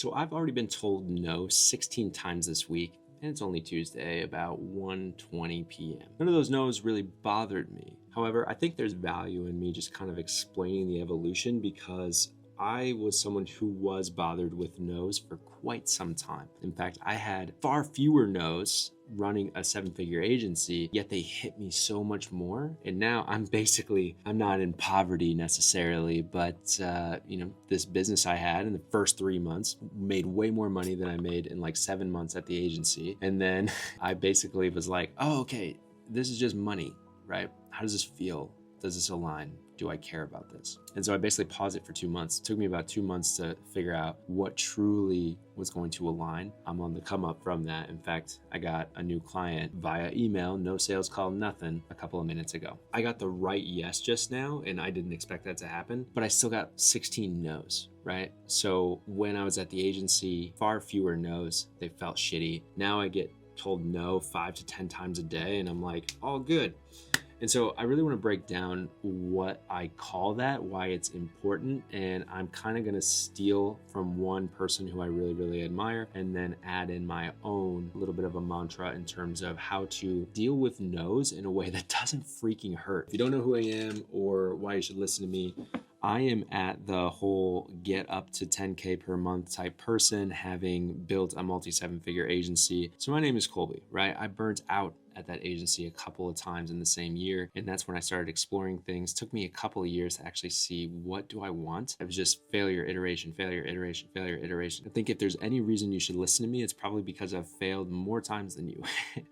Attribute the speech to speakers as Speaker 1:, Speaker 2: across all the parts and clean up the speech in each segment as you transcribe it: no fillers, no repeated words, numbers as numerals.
Speaker 1: So I've already been told no 16 times this week, and it's only Tuesday, about 1:20 p.m. None of those no's really bothered me. However, I think there's value in me just kind of explaining the evolution, because I was someone who was bothered with no's for quite some time. In fact, I had far fewer no's running a 7-figure agency, yet they hit me so much more. And now I'm not in poverty necessarily, but this business I had in the first 3 months made way more money than I made in like 7 months at the agency. And then I basically was like, oh, okay, this is just money, right? How does this feel? Does this align? Do I care about this? And so I basically paused it for 2 months. It took me about 2 months to figure out what truly was going to align. I'm on the come up from that. In fact, I got a new client via email, no sales call, nothing, a couple of minutes ago. I got the right yes just now, and I didn't expect that to happen, but I still got 16 no's, right? So when I was at the agency, far fewer no's. They felt shitty. Now I get told no 5 to 10 times a day, and I'm like, all good. And so I really want to break down what I call that, why it's important. And I'm kind of going to steal from one person who I really, really admire, and then add in my own little bit of a mantra in terms of how to deal with no's in a way that doesn't freaking hurt. If you don't know who I am or why you should listen to me, I am at the whole get up to 10K per month type person, having built a multi 7-figure agency. So my name is Colby, right? I burnt out at that agency a couple of times in the same year. And that's when I started exploring things. It took me a couple of years to actually see, what do I want? It was just failure, iteration, failure, iteration, failure, iteration. I think if there's any reason you should listen to me, it's probably because I've failed more times than you.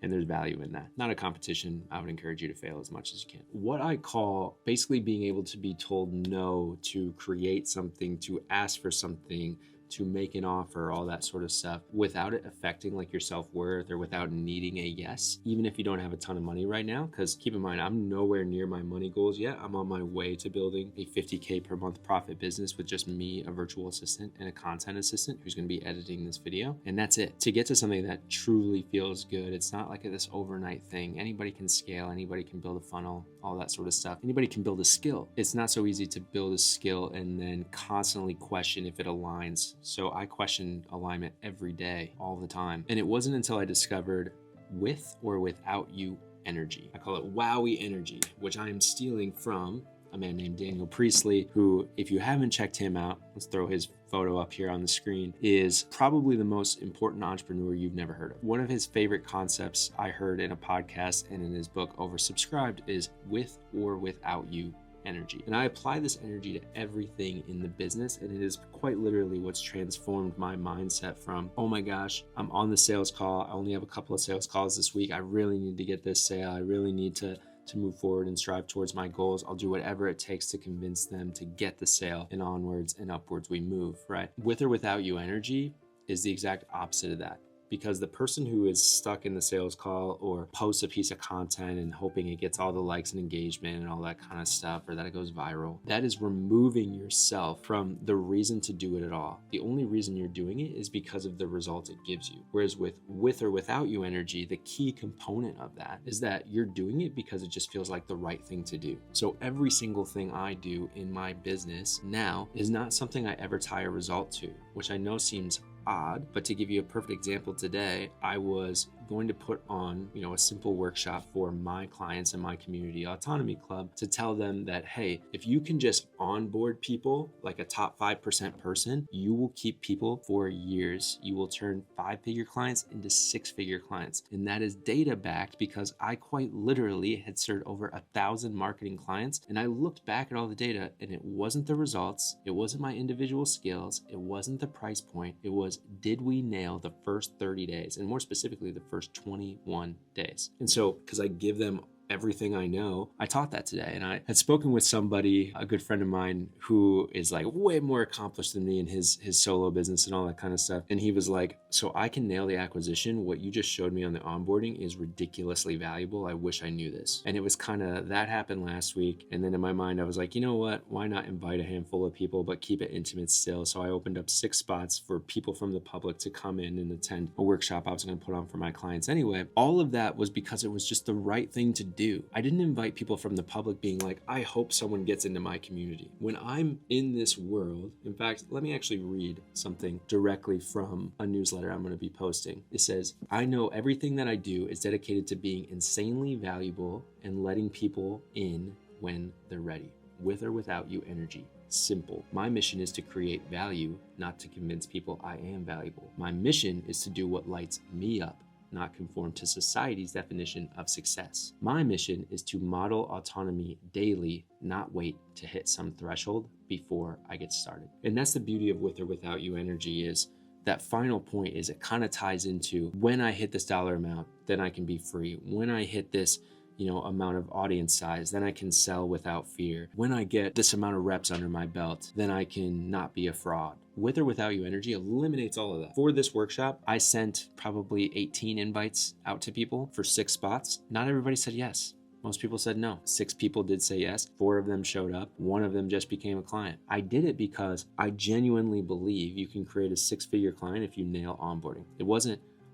Speaker 1: And there's value in that. Not a competition. I would encourage you to fail as much as you can. What I call basically being able to be told no, to create something, to ask for something, to make an offer, all that sort of stuff, without it affecting like your self-worth or without needing a yes, even if you don't have a ton of money right now. Because keep in mind, I'm nowhere near my money goals yet. I'm on my way to building a 50K per month profit business with just me, a virtual assistant, and a content assistant who's going to be editing this video. And that's it. To get to something that truly feels good, it's not like this overnight thing. Anybody can scale, anybody can build a funnel, all that sort of stuff. Anybody can build a skill. It's not so easy to build a skill and then constantly question if it aligns. So I question alignment every day, all the time. And it wasn't until I discovered with or without you energy. I call it wowie energy, which I am stealing from a man named Daniel Priestley, who, if you haven't checked him out, let's throw his photo up here on the screen, is probably the most important entrepreneur you've never heard of. One of his favorite concepts I heard in a podcast and in his book Oversubscribed is with or without you energy. And I apply this energy to everything in the business, and it is quite literally what's transformed my mindset from, oh my gosh, I'm on the sales call, I only have a couple of sales calls this week, I really need to get this sale, I really need to move forward and strive towards my goals. I'll do whatever it takes to convince them to get the sale, and onwards and upwards we move, right? With or without you energy is the exact opposite of that. Because the person who is stuck in the sales call or posts a piece of content and hoping it gets all the likes and engagement and all that kind of stuff, or that it goes viral, that is removing yourself from the reason to do it at all. The only reason you're doing it is because of the result it gives you. Whereas with or without you energy, the key component of that is that you're doing it because it just feels like the right thing to do. So every single thing I do in my business now is not something I ever tie a result to, which I know seems odd, but to give you a perfect example, today I was going to put on, a simple workshop for my clients in my community autonomy club to tell them that, hey, if you can just onboard people like a top 5% person, you will keep people for years. You will turn 5-figure clients into 6-figure clients. And that is data backed, because I quite literally had served over 1,000 marketing clients, and I looked back at all the data, and it wasn't the results, it wasn't my individual skills, it wasn't the price point, it was, did we nail the first 30 days, and more specifically the first 21 days. And so, because I give them everything I know, I taught that today. And I had spoken with somebody, a good friend of mine, who is like way more accomplished than me in his solo business and all that kind of stuff. And he was like, so I can nail the acquisition. What you just showed me on the onboarding is ridiculously valuable. I wish I knew this. And it was kind of, that happened last week. And then in my mind, I was like, you know what? Why not invite a handful of people, but keep it intimate still? So I opened up 6 spots for people from the public to come in and attend a workshop I was going to put on for my clients anyway. All of that was because it was just the right thing to do. I didn't invite people from the public being like, I hope someone gets into my community. When I'm in this world, in fact, let me actually read something directly from a newsletter I'm going to be posting. It says, I know everything that I do is dedicated to being insanely valuable and letting people in when they're ready, with or without you energy. Simple. My mission is to create value, not to convince people I am valuable. My mission is to do what lights me up, not conform to society's definition of success. My mission is to model autonomy daily, not wait to hit some threshold before I get started. And that's the beauty of with or without you energy, is that final point is it kind of ties into when I hit this dollar amount, then I can be free. When I hit this amount of audience size, then I can sell without fear. When I get this amount of reps under my belt, then I can not be a fraud. With or without you energy eliminates all of that. For this workshop, I sent probably 18 invites out to people for 6 spots. Not everybody said yes. Most people said no. 6 people did say yes. 4 of them showed up. 1 of them just became a client. I did it because I genuinely believe you can create a 6-figure client if you nail onboarding.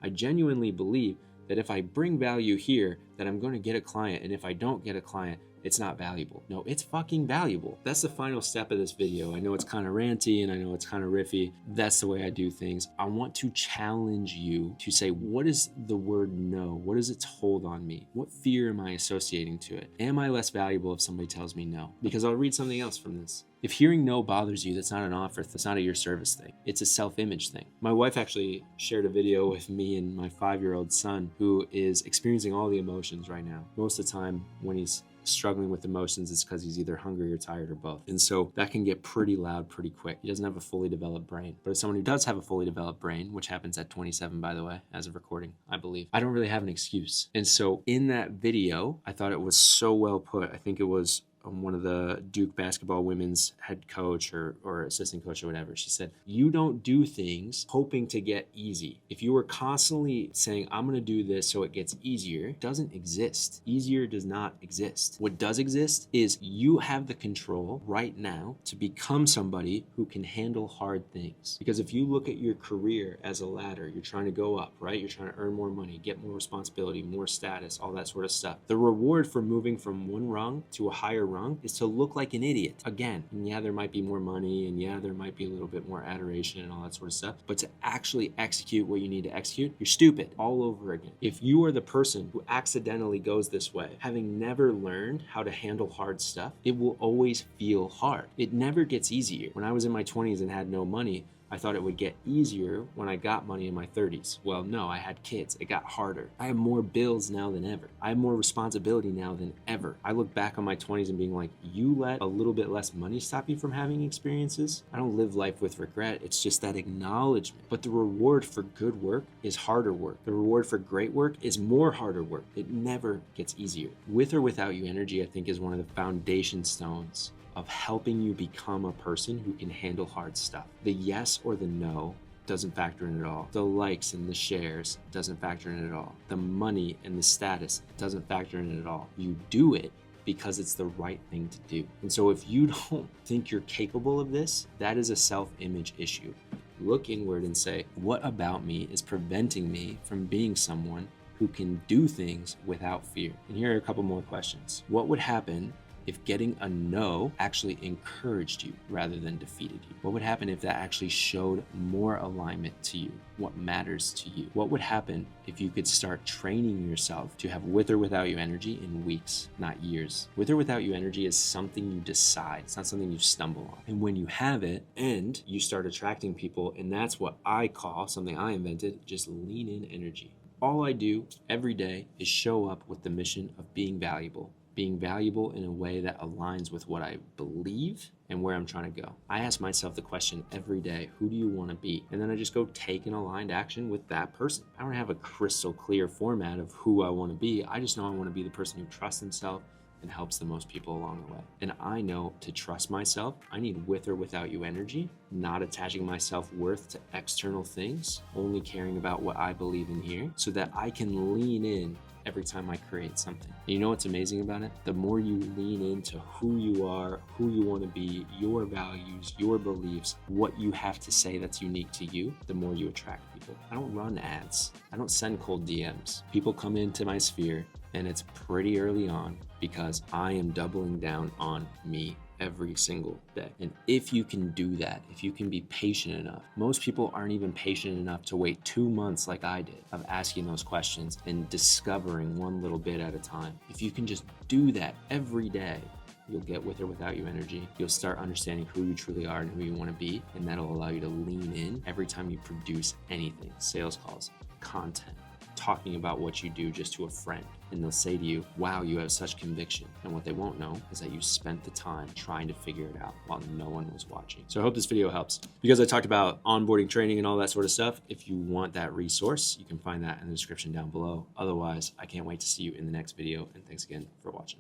Speaker 1: I genuinely believe that if I bring value here, that I'm going to get a client. And if I don't get a client, it's not valuable. No, it's fucking valuable. That's the final step of this video. I know it's kind of ranty and I know it's kind of riffy. That's the way I do things. I want to challenge you to say, what is the word no? What does its hold on me? What fear am I associating to it? Am I less valuable if somebody tells me no? Because I'll read something else from this. If hearing no bothers you, that's not an offer. That's not a your service thing. It's a self-image thing. My wife actually shared a video with me and my 5-year-old son who is experiencing all the emotions right now. Most of the time when he's struggling with emotions, it's because he's either hungry or tired or both. And so that can get pretty loud pretty quick. He doesn't have a fully developed brain. But as someone who does have a fully developed brain, which happens at 27, by the way, as of recording, I believe, I don't really have an excuse. And so in that video, I thought it was so well put. I think it was one of the Duke basketball women's head coach or assistant coach or whatever. She said, you don't do things hoping to get easy. If you were constantly saying, I'm going to do this so it gets easier, it doesn't exist. Easier does not exist. What does exist is you have the control right now to become somebody who can handle hard things. Because if you look at your career as a ladder, you're trying to go up, right? You're trying to earn more money, get more responsibility, more status, all that sort of stuff. The reward for moving from one rung to a higher rung is to look like an idiot again. And yeah, there might be more money, and yeah, there might be a little bit more adoration and all that sort of stuff, but to actually execute what you need to execute, you're stupid all over again. If you are the person who accidentally goes this way, having never learned how to handle hard stuff, it will always feel hard. It never gets easier. When I was in my 20s and had no money, I thought it would get easier when I got money in my 30s. Well, no, I had kids. It got harder. I have more bills now than ever. I have more responsibility now than ever. I look back on my 20s and being like, you let a little bit less money stop you from having experiences? I don't live life with regret. It's just that acknowledgement. But the reward for good work is harder work. The reward for great work is more harder work. It never gets easier. With or without you energy, I think, is one of the foundation stones of helping you become a person who can handle hard stuff. The yes or the no doesn't factor in at all. The likes and the shares doesn't factor in at all. The money and the status doesn't factor in at all. You do it because it's the right thing to do. And so if you don't think you're capable of this, that is a self-image issue. Look inward and say, what about me is preventing me from being someone who can do things without fear? And here are a couple more questions. What would happen if getting a no actually encouraged you rather than defeated you? What would happen if that actually showed more alignment to you? What matters to you? What would happen if you could start training yourself to have with or without you energy in weeks, not years? With or without you energy is something you decide. It's not something you stumble on. And when you have it and you start attracting people, and that's what I call, something I invented, just lean in energy. All I do every day is show up with the mission of being valuable in a way that aligns with what I believe and where I'm trying to go. I ask myself the question every day, who do you want to be? And then I just go take an aligned action with that person. I don't have a crystal clear format of who I want to be. I just know I want to be the person who trusts himself and helps the most people along the way. And I know to trust myself, I need with or without you energy, not attaching my self-worth to external things, only caring about what I believe in here so that I can lean in every time I create something. And you know what's amazing about it? The more you lean into who you are, who you want to be, your values, your beliefs, what you have to say that's unique to you, the more you attract people. I don't run ads. I don't send cold DMs. People come into my sphere, and it's pretty early on because I am doubling down on me every single day. And if you can do that, if you can be patient enough, most people aren't even patient enough to wait 2 months like I did of asking those questions and discovering one little bit at a time. If you can just do that every day, you'll get with or without you energy. You'll start understanding who you truly are and who you want to be. And that'll allow you to lean in every time you produce anything, sales calls, content, talking about what you do just to a friend. And they'll say to you, wow, you have such conviction. And what they won't know is that you spent the time trying to figure it out while no one was watching. So I hope this video helps. Because I talked about onboarding training and all that sort of stuff, if you want that resource, you can find that in the description down below. Otherwise, I can't wait to see you in the next video. And thanks again for watching.